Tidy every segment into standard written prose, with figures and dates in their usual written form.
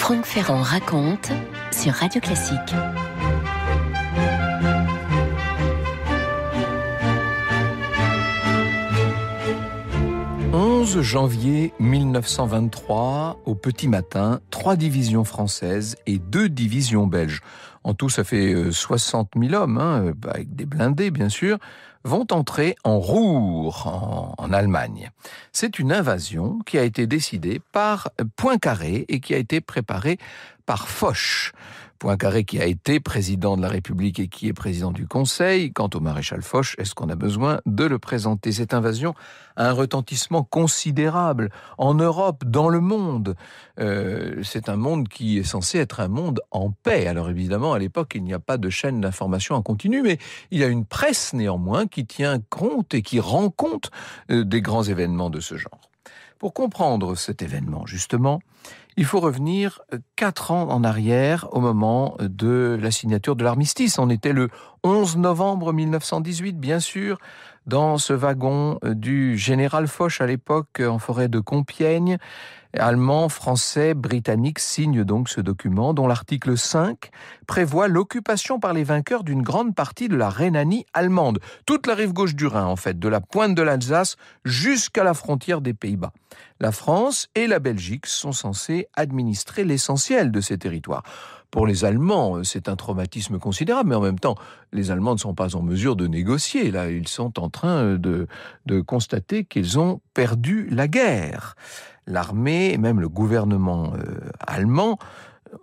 Franck Ferrand raconte sur Radio Classique. « 11 janvier 1923, au petit matin, 3 divisions françaises et 2 divisions belges. En tout, ça fait 60 000 hommes, avec des blindés bien sûr, vont entrer en Ruhr, en Allemagne. C'est une invasion qui a été décidée par Poincaré et qui a été préparée par Foch. Poincaré qui a été président de la République et qui est président du Conseil. Quant au maréchal Foch, est-ce qu'on a besoin de le présenter? Cette invasion a un retentissement considérable en Europe, dans le monde. C'est un monde qui est censé être un monde en paix. Alors évidemment, à l'époque, il n'y a pas de chaîne d'information en continu, mais il y a une presse néanmoins qui tient compte et qui rend compte des grands événements de ce genre. Pour comprendre cet événement, justement, il faut revenir 4 ans en arrière au moment de la signature de l'armistice. On était le 11 novembre 1918, bien sûr, dans ce wagon du général Foch à l'époque en forêt de Compiègne. Allemands, Français, Britanniques signent donc ce document dont l'article 5 prévoit l'occupation par les vainqueurs d'une grande partie de la Rhénanie allemande. Toute la rive gauche du Rhin, en fait, de la pointe de l'Alsace jusqu'à la frontière des Pays-Bas. La France et la Belgique sont censés administrer l'essentiel de ces territoires. Pour les Allemands, c'est un traumatisme considérable, mais en même temps, les Allemands ne sont pas en mesure de négocier. Là, ils sont en train de constater qu'ils ont perdu la guerre. L'armée et même le gouvernement allemand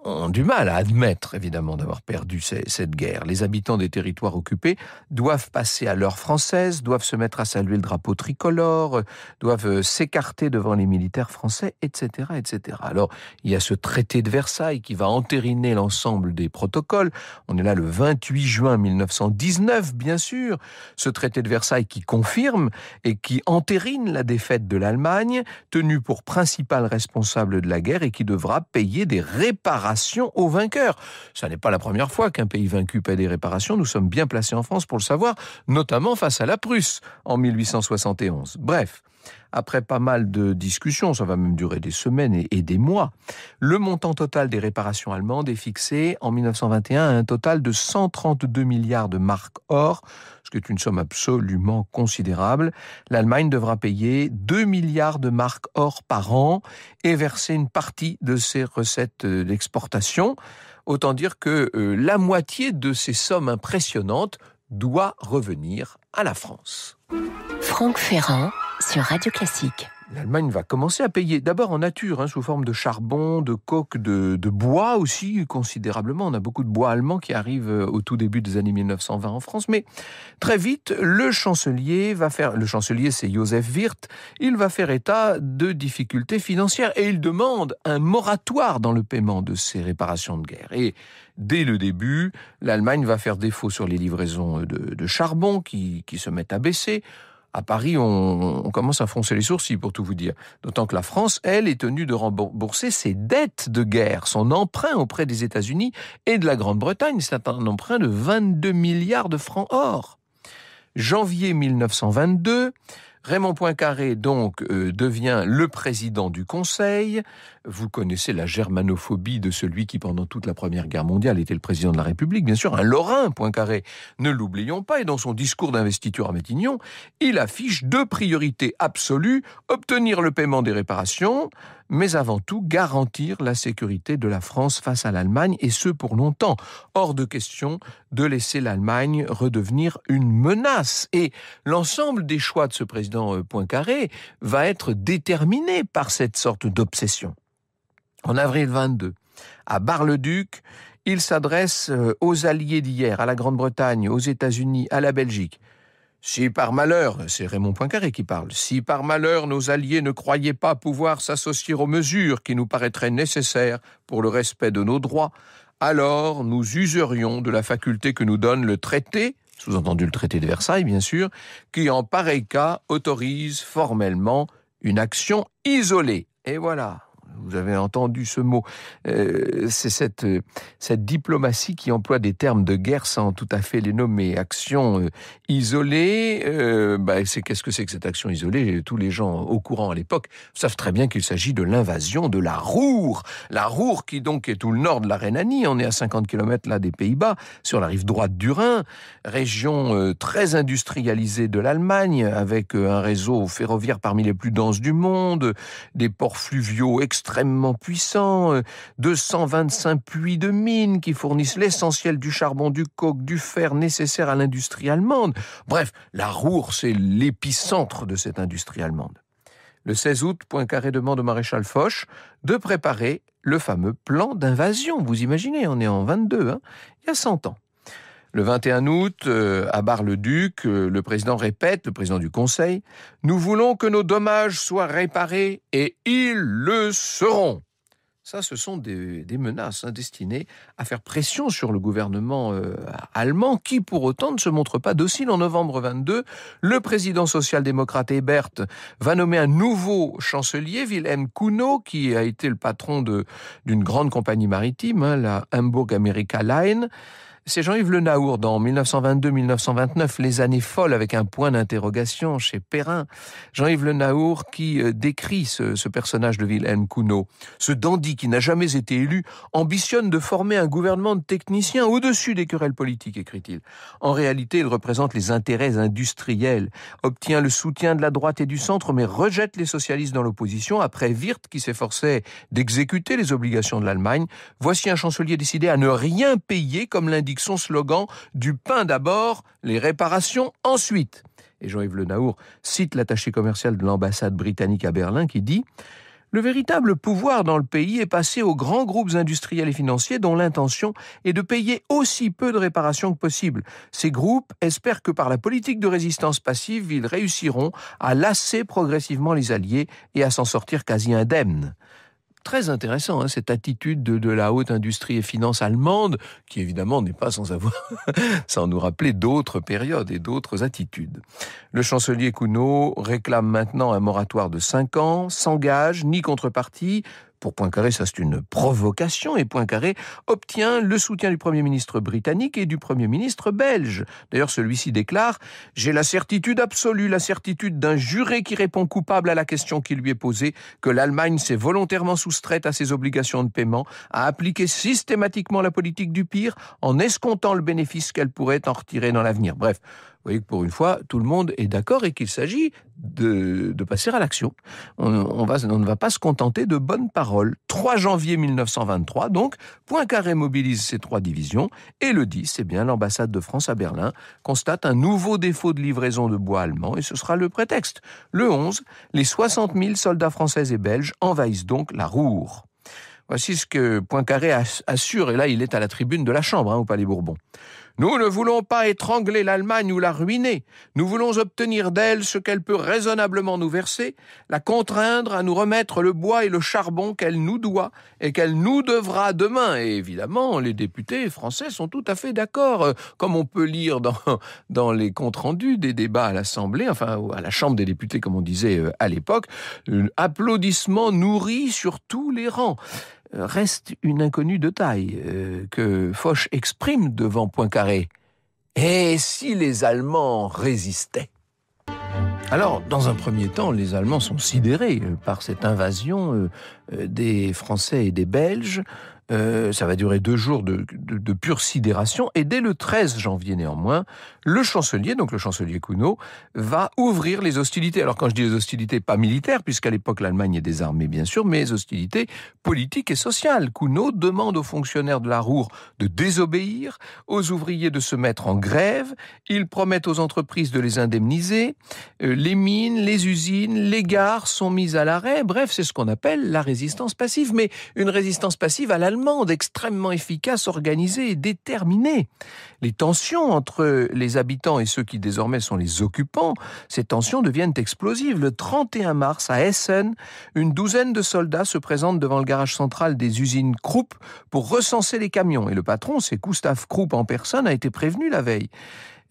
ont du mal à admettre, évidemment, d'avoir perdu cette guerre. Les habitants des territoires occupés doivent passer à l'heure française, doivent se mettre à saluer le drapeau tricolore, doivent s'écarter devant les militaires français, etc., etc. Alors, il y a ce traité de Versailles qui va entériner l'ensemble des protocoles. On est là le 28 juin 1919, bien sûr. Ce traité de Versailles qui confirme et qui entérine la défaite de l'Allemagne, tenue pour principal responsable de la guerre et qui devra payer des réparations aux vainqueurs. Ça n'est pas la première fois qu'un pays vaincu paie des réparations. Nous sommes bien placés en France pour le savoir, notamment face à la Prusse en 1871. Bref, après pas mal de discussions, ça va même durer des semaines et des mois, le montant total des réparations allemandes est fixé en 1921 à un total de 132 milliards de marks or, ce qui est une somme absolument considérable. L'Allemagne devra payer 2 milliards de marks or par an et verser une partie de ses recettes d'exportation. Autant dire que la moitié de ces sommes impressionnantes doit revenir à la France. Franck Ferrand sur Radio Classique. L'Allemagne va commencer à payer, d'abord en nature, sous forme de charbon, de coke, de bois aussi, considérablement. On a beaucoup de bois allemand qui arrive au tout début des années 1920 en France. Mais très vite, le chancelier, c'est Joseph Wirth, il va faire état de difficultés financières et il demande un moratoire dans le paiement de ces réparations de guerre. Et dès le début, l'Allemagne va faire défaut sur les livraisons de charbon qui se mettent à baisser. À Paris, on commence à froncer les sourcils, pour tout vous dire. D'autant que la France, elle, est tenue de rembourser ses dettes de guerre, son emprunt auprès des États-Unis et de la Grande-Bretagne. C'est un emprunt de 22 milliards de francs or. Janvier 1922, Raymond Poincaré, donc, devient le président du Conseil. Vous connaissez la germanophobie de celui qui, pendant toute la Première Guerre mondiale, était le président de la République. Bien sûr, un Lorrain, Poincaré, ne l'oublions pas. Et dans son discours d'investiture à Matignon, il affiche 2 priorités absolues. Obtenir le paiement des réparations, mais avant tout, garantir la sécurité de la France face à l'Allemagne, et ce pour longtemps. Hors de question de laisser l'Allemagne redevenir une menace. Et l'ensemble des choix de ce président Poincaré va être déterminé par cette sorte d'obsession. En avril 22, à Bar-le-Duc, il s'adresse aux alliés d'hier, à la Grande-Bretagne, aux États-Unis, à la Belgique. Si par malheur, c'est Raymond Poincaré qui parle, si par malheur nos alliés ne croyaient pas pouvoir s'associer aux mesures qui nous paraîtraient nécessaires pour le respect de nos droits, alors nous userions de la faculté que nous donne le traité, sous-entendu le traité de Versailles bien sûr, qui en pareil cas autorise formellement une action isolée. Et voilà. Vous avez entendu ce mot. C'est cette diplomatie qui emploie des termes de guerre sans tout à fait les nommer. Action isolée, qu'est-ce que c'est que cette action isolée? Tous les gens au courant à l'époque savent très bien qu'il s'agit de l'invasion de la Ruhr. La Ruhr qui donc est tout le nord de la Rhénanie. On est à 50 km là des Pays-Bas, sur la rive droite du Rhin. Région très industrialisée de l'Allemagne, avec un réseau ferroviaire parmi les plus denses du monde, des ports fluviaux extrêmement puissants, 225 puits de mines qui fournissent l'essentiel du charbon, du coke, du fer nécessaire à l'industrie allemande. Bref, la Ruhr, c'est l'épicentre de cette industrie allemande. Le 16 août, Poincaré demande au maréchal Foch de préparer le fameux plan d'invasion. Vous imaginez, on est en 22, il y a 100 ans. Le 21 août, à Bar-le-Duc, le président répète, le président du Conseil, « Nous voulons que nos dommages soient réparés et ils le seront ». Ça, ce sont des menaces destinées à faire pression sur le gouvernement allemand qui, pour autant, ne se montre pas docile. En novembre 22, le président social-démocrate Ebert va nommer un nouveau chancelier, Wilhelm Kuno, qui a été le patron d'une grande compagnie maritime, la Hamburg America Line. C'est Jean-Yves Le Naour, dans 1922-1929, les années folles avec un point d'interrogation chez Perrin. Jean-Yves Le Naour qui décrit ce personnage de Wilhelm Kuno. Ce dandy qui n'a jamais été élu ambitionne de former un gouvernement de techniciens au-dessus des querelles politiques, écrit-il. En réalité, il représente les intérêts industriels, obtient le soutien de la droite et du centre, mais rejette les socialistes dans l'opposition. Après Wirth qui s'efforçait d'exécuter les obligations de l'Allemagne, voici un chancelier décidé à ne rien payer, comme l'indique son slogan « Du pain d'abord, les réparations ensuite ». Et Jean-Yves Le Naour cite l'attaché commercial de l'ambassade britannique à Berlin qui dit « Le véritable pouvoir dans le pays est passé aux grands groupes industriels et financiers dont l'intention est de payer aussi peu de réparations que possible. Ces groupes espèrent que par la politique de résistance passive, ils réussiront à lasser progressivement les Alliés et à s'en sortir quasi indemnes. » Très intéressant, cette attitude de la haute industrie et finance allemande, qui évidemment n'est pas sans nous rappeler d'autres périodes et d'autres attitudes. Le chancelier Kuno réclame maintenant un moratoire de 5 ans, sans gage ni contrepartie. Pour Poincaré, ça c'est une provocation, et Poincaré obtient le soutien du Premier ministre britannique et du Premier ministre belge. D'ailleurs, celui-ci déclare « J'ai la certitude absolue, la certitude d'un juré qui répond coupable à la question qui lui est posée, que l'Allemagne s'est volontairement soustraite à ses obligations de paiement, a appliqué systématiquement la politique du pire, en escomptant le bénéfice qu'elle pourrait en retirer dans l'avenir. » Bref, vous voyez que pour une fois, tout le monde est d'accord et qu'il s'agit de passer à l'action. On ne va pas se contenter de bonnes paroles. 3 janvier 1923, donc, Poincaré mobilise ses 3 divisions et le 10, l'ambassade de France à Berlin constate un nouveau défaut de livraison de bois allemand et ce sera le prétexte. Le 11, les 60 000 soldats français et belges envahissent donc la Ruhr. Voici ce que Poincaré assure, et là il est à la tribune de la Chambre, au Palais Bourbon. Nous ne voulons pas étrangler l'Allemagne ou la ruiner. Nous voulons obtenir d'elle ce qu'elle peut raisonnablement nous verser, la contraindre à nous remettre le bois et le charbon qu'elle nous doit et qu'elle nous devra demain. Et évidemment, les députés français sont tout à fait d'accord, comme on peut lire dans les comptes rendus des débats à l'Assemblée, enfin à la Chambre des députés, comme on disait à l'époque, applaudissements nourris sur tous les rangs. Reste une inconnue de taille que Foch exprime devant Poincaré. Et si les Allemands résistaient ? Alors, dans un premier temps, les Allemands sont sidérés par cette invasion des Français et des Belges. Ça va durer 2 jours de pure sidération. Et dès le 13 janvier, néanmoins, le chancelier Kuno, va ouvrir les hostilités. Alors quand je dis les hostilités, pas militaires, puisqu'à l'époque l'Allemagne est désarmée, bien sûr, mais les hostilités politiques et sociales. Kuno demande aux fonctionnaires de la Ruhr de désobéir, aux ouvriers de se mettre en grève. Il promet aux entreprises de les indemniser. Les mines, les usines, les gares sont mises à l'arrêt. Bref, c'est ce qu'on appelle la résistance passive. Mais une résistance passive à l'allemande, extrêmement efficace, organisée et déterminée. Les tensions entre les habitants et ceux qui désormais sont les occupants, ces tensions deviennent explosives. Le 31 mars, à Essen, une douzaine de soldats se présentent devant le garage central des usines Krupp pour recenser les camions. Et le patron, c'est Gustav Krupp en personne, a été prévenu la veille.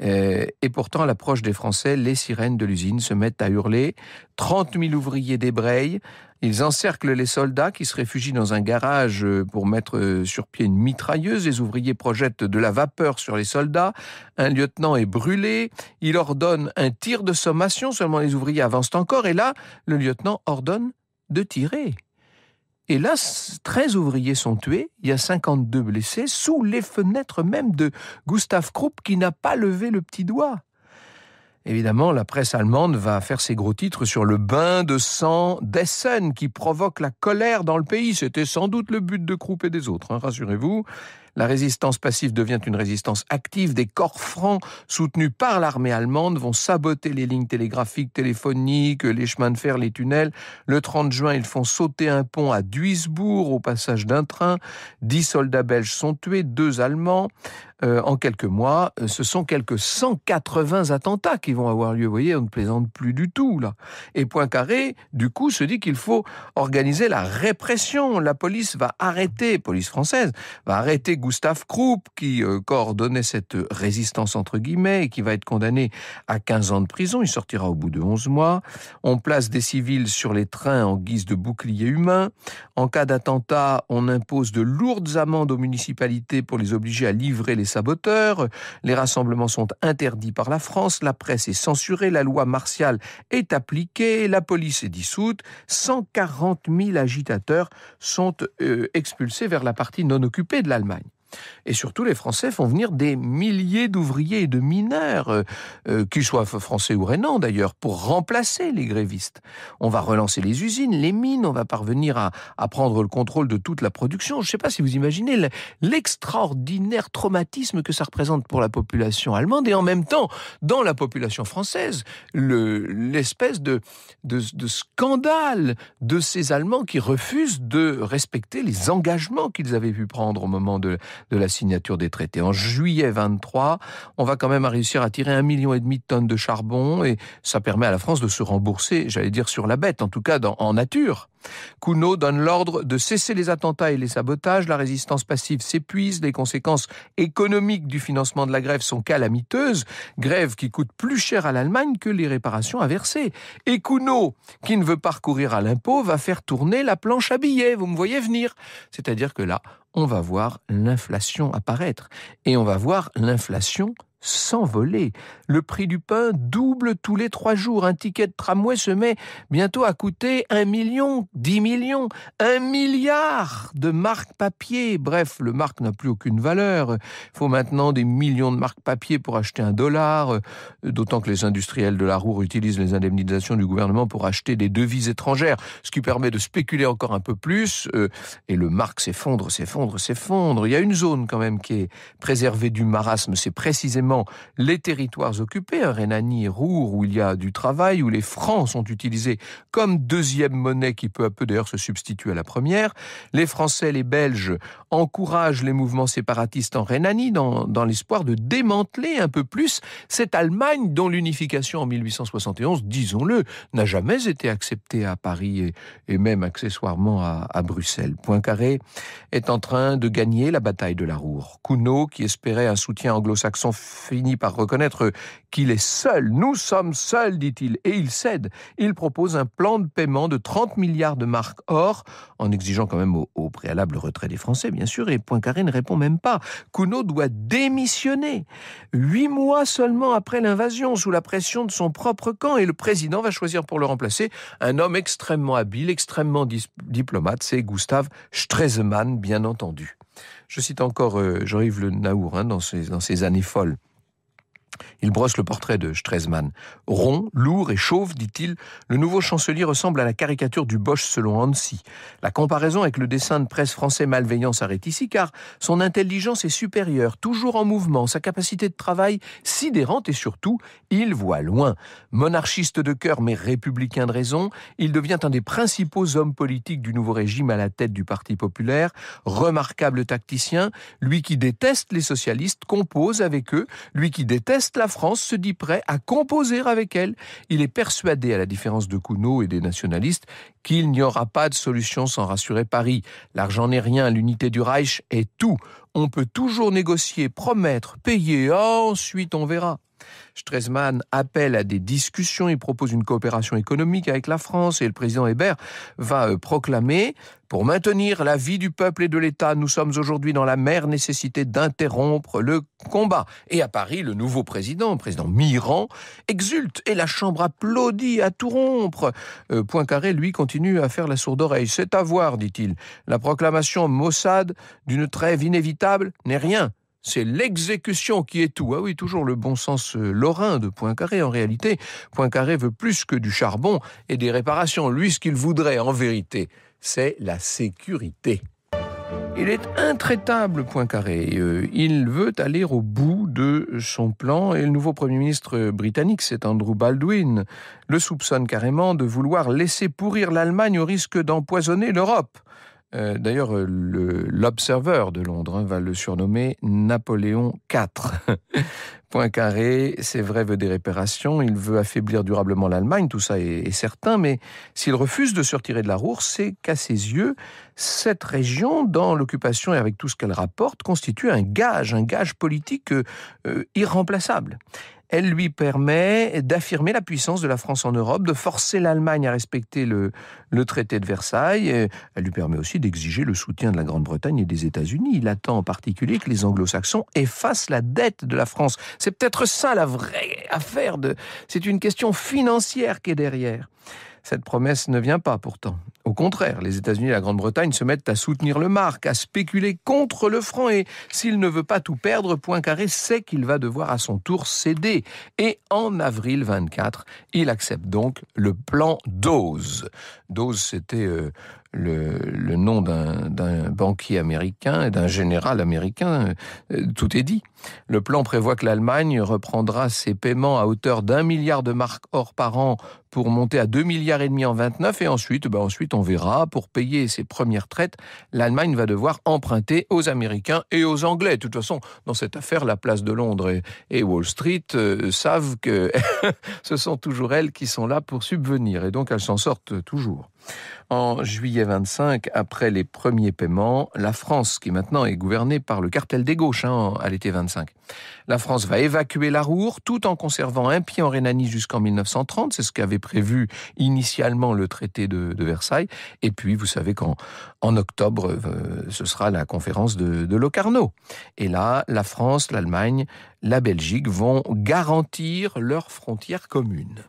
Et pourtant, à l'approche des Français, les sirènes de l'usine se mettent à hurler. 30 000 ouvriers débrayent. Ils encerclent les soldats qui se réfugient dans un garage pour mettre sur pied une mitrailleuse. Les ouvriers projettent de la vapeur sur les soldats. Un lieutenant est brûlé. Il ordonne un tir de sommation. Seulement les ouvriers avancent encore. Et là, le lieutenant ordonne de tirer. Et là, 13 ouvriers sont tués. Il y a 52 blessés sous les fenêtres même de Gustav Krupp qui n'a pas levé le petit doigt. Évidemment, la presse allemande va faire ses gros titres sur le bain de sang d'Essen qui provoque la colère dans le pays. C'était sans doute le but de Krupp et des autres, rassurez-vous. La résistance passive devient une résistance active. Des corps francs soutenus par l'armée allemande vont saboter les lignes télégraphiques, téléphoniques, les chemins de fer, les tunnels. Le 30 juin, ils font sauter un pont à Duisbourg au passage d'un train. 10 soldats belges sont tués, 2 Allemands. En quelques mois, ce sont quelques 180 attentats qui vont avoir lieu. Vous voyez, on ne plaisante plus du tout, là. Et Poincaré, du coup, se dit qu'il faut organiser la répression. La police française, va arrêter Gustav Krupp, qui coordonnait cette résistance, entre guillemets, et qui va être condamné à 15 ans de prison. Il sortira au bout de 11 mois. On place des civils sur les trains en guise de bouclier humain. En cas d'attentat, on impose de lourdes amendes aux municipalités pour les obliger à livrer les saboteurs. Les rassemblements sont interdits par la France. La presse est censurée. La loi martiale est appliquée. La police est dissoute. 140 000 agitateurs sont expulsés vers la partie non occupée de l'Allemagne. Et surtout, les Français font venir des milliers d'ouvriers et de mineurs, qu'ils soient français ou rhénans d'ailleurs, pour remplacer les grévistes. On va relancer les usines, les mines, on va parvenir à prendre le contrôle de toute la production. Je ne sais pas si vous imaginez l'extraordinaire traumatisme que ça représente pour la population allemande et en même temps, dans la population française, l'espèce de scandale de ces Allemands qui refusent de respecter les engagements qu'ils avaient pu prendre au moment de la signature des traités. En juillet 23, on va quand même réussir à tirer 1,5 million de tonnes de charbon et ça permet à la France de se rembourser, j'allais dire sur la bête, en tout cas en nature. Cuno donne l'ordre de cesser les attentats et les sabotages, la résistance passive s'épuise, les conséquences économiques du financement de la grève sont calamiteuses, grève qui coûte plus cher à l'Allemagne que les réparations à verser. Et Cuno, qui ne veut pas recourir à l'impôt, va faire tourner la planche à billets, vous me voyez venir. C'est-à-dire que là, on va voir l'inflation apparaître et on va voir l'inflation s'envoler. Le prix du pain double tous les 3 jours. Un ticket de tramway se met bientôt à coûter 1 million, 10 millions, 1 milliard de marques papier. Bref, le marque n'a plus aucune valeur. Il faut maintenant des millions de marques papier pour acheter $1, d'autant que les industriels de la Ruhr utilisent les indemnisations du gouvernement pour acheter des devises étrangères, ce qui permet de spéculer encore un peu plus, et le marque s'effondre. Il y a une zone quand même qui est préservée du marasme, c'est précisément les territoires occupés, Rhénanie et Ruhr, où il y a du travail, où les francs sont utilisés comme deuxième monnaie qui peu à peu d'ailleurs se substitue à la première. Les Français, les Belges encouragent les mouvements séparatistes en Rhénanie dans l'espoir de démanteler un peu plus cette Allemagne dont l'unification en 1871, disons-le, n'a jamais été acceptée à Paris et même accessoirement à Bruxelles. Poincaré est en train de gagner la bataille de la Ruhr. Cuno, qui espérait un soutien anglo-saxon, finit par reconnaître qu'il est seul. Nous sommes seuls, dit-il, et il cède. Il propose un plan de paiement de 30 milliards de marks or, en exigeant quand même au préalable le retrait des Français, bien sûr, et Poincaré ne répond même pas. Cuno doit démissionner. 8 mois seulement après l'invasion, sous la pression de son propre camp, et le président va choisir pour le remplacer un homme extrêmement habile, extrêmement diplomate, c'est Gustav Stresemann, bien entendu. Je cite encore Jean-Yves Le Naour dans ses années folles. Il brosse le portrait de Stresemann. Rond, lourd et chauve, dit-il, le nouveau chancelier ressemble à la caricature du Bosch selon Hansi. La comparaison avec le dessin de presse français malveillant s'arrête ici, car son intelligence est supérieure, toujours en mouvement, sa capacité de travail sidérante et surtout, il voit loin. Monarchiste de cœur mais républicain de raison, il devient un des principaux hommes politiques du nouveau régime à la tête du Parti populaire. Remarquable tacticien, lui qui déteste les socialistes compose avec eux, lui qui déteste la France se dit prêt à composer avec elle. Il est persuadé, à la différence de Cuno et des nationalistes, qu'il n'y aura pas de solution sans rassurer Paris. L'argent n'est rien, l'unité du Reich est tout. On peut toujours négocier, promettre, payer, ensuite on verra. Stresemann appelle à des discussions, il propose une coopération économique avec la France et le président Hébert va proclamer: pour maintenir la vie du peuple et de l'État, nous sommes aujourd'hui dans la mère nécessité d'interrompre le combat. Et à Paris, le nouveau président Mitterrand, exulte et la Chambre applaudit à tout rompre. Poincaré, lui, continue à faire la sourde oreille. C'est à voir, dit-il. La proclamation maussade d'une trêve inévitable n'est rien. C'est l'exécution qui est tout. Ah oui, toujours le bon sens lorrain de Poincaré. En réalité, Poincaré veut plus que du charbon et des réparations. Lui, ce qu'il voudrait, en vérité, c'est la sécurité. Il est intraitable, Poincaré. Il veut aller au bout de son plan et le nouveau Premier ministre britannique, c'est Andrew Baldwin, le soupçonne carrément de vouloir laisser pourrir l'Allemagne au risque d'empoisonner l'Europe. D'ailleurs, l'Observer de Londres va le surnommer Napoléon IV. Poincaré, c'est vrai, veut des réparations, il veut affaiblir durablement l'Allemagne, tout ça est certain, mais s'il refuse de se retirer de la Ruhr, c'est qu'à ses yeux, cette région, dans l'occupation et avec tout ce qu'elle rapporte, constitue un gage politique irremplaçable. Elle lui permet d'affirmer la puissance de la France en Europe, de forcer l'Allemagne à respecter le traité de Versailles. Elle lui permet aussi d'exiger le soutien de la Grande-Bretagne et des États-Unis. Il attend en particulier que les Anglo-Saxons effacent la dette de la France. C'est peut-être ça la vraie affaire. C'est une question financière qui est derrière. Cette promesse ne vient pas pourtant. Au contraire, les États-Unis et la Grande-Bretagne se mettent à soutenir le mark, à spéculer contre le franc. Et s'il ne veut pas tout perdre, Poincaré sait qu'il va devoir à son tour céder. Et en avril 24, il accepte donc le plan Dawes. Dawes, c'était le nom d'un banquier américain et d'un général américain. Tout est dit. Le plan prévoit que l'Allemagne reprendra ses paiements à hauteur d'1 milliard de marks or par an pour monter à 2,5 milliards en 29, et ensuite on verra. Pour payer ses premières traites, l'Allemagne va devoir emprunter aux Américains et aux Anglais. De toute façon, dans cette affaire, la place de Londres et Wall Street savent que ce sont toujours elles qui sont là pour subvenir, et donc elles s'en sortent toujours. En juillet 25, après les premiers paiements, la France, qui maintenant est gouvernée par le cartel des gauches à l'été 25, la France va évacuer la Ruhr tout en conservant un pied en Rhénanie jusqu'en 1930. C'est ce qu'avait prévu initialement le traité de Versailles. Et puis, vous savez qu'en octobre, ce sera la conférence de Locarno. Et là, la France, l'Allemagne, la Belgique vont garantir leurs frontières communes.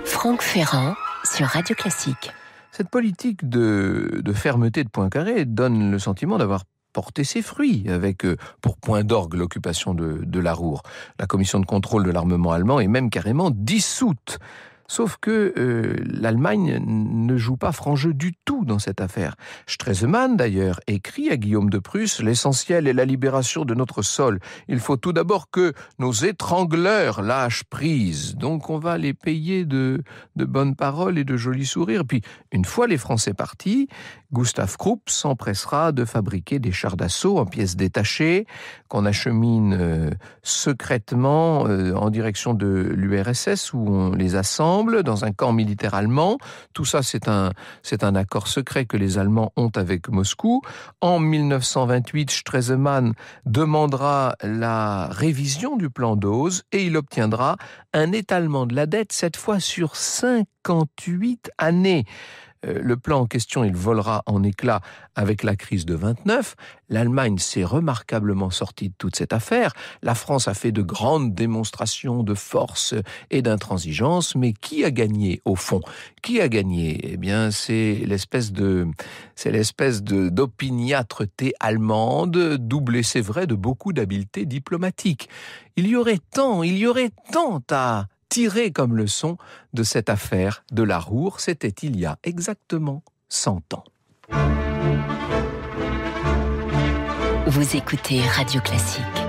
Franck Ferrand sur Radio Classique. Cette politique de fermeté de Poincaré donne le sentiment d'avoir porté ses fruits, avec pour point d'orgue l'occupation de la Ruhr. La commission de contrôle de l'armement allemand est même carrément dissoute. Sauf que l'Allemagne ne joue pas franc jeu du tout dans cette affaire. Stresemann, d'ailleurs, écrit à Guillaume de Prusse: « L'essentiel est la libération de notre sol. Il faut tout d'abord que nos étrangleurs lâchent prise. » Donc on va les payer de bonnes paroles et de jolis sourires. Puis, une fois les Français partis, Gustav Krupp s'empressera de fabriquer des chars d'assaut en pièces détachées qu'on achemine secrètement en direction de l'URSS, où on les assemble dans un camp militaire allemand. Tout ça, c'est un accord secret que les Allemands ont avec Moscou. En 1928, Stresemann demandera la révision du plan Dawes et il obtiendra un étalement de la dette, cette fois sur 58 années. Le plan en question, il volera en éclats avec la crise de 29. L'Allemagne s'est remarquablement sortie de toute cette affaire. La France a fait de grandes démonstrations de force et d'intransigeance, mais qui a gagné au fond ? Qui a gagné ? Eh bien, c'est l'espèce d'opiniâtreté allemande, doublée, c'est vrai, de beaucoup d'habileté diplomatique. Il y aurait tant à tirer comme leçon de cette affaire de la Ruhr. C'était il y a exactement 100 ans. Vous écoutez Radio Classique.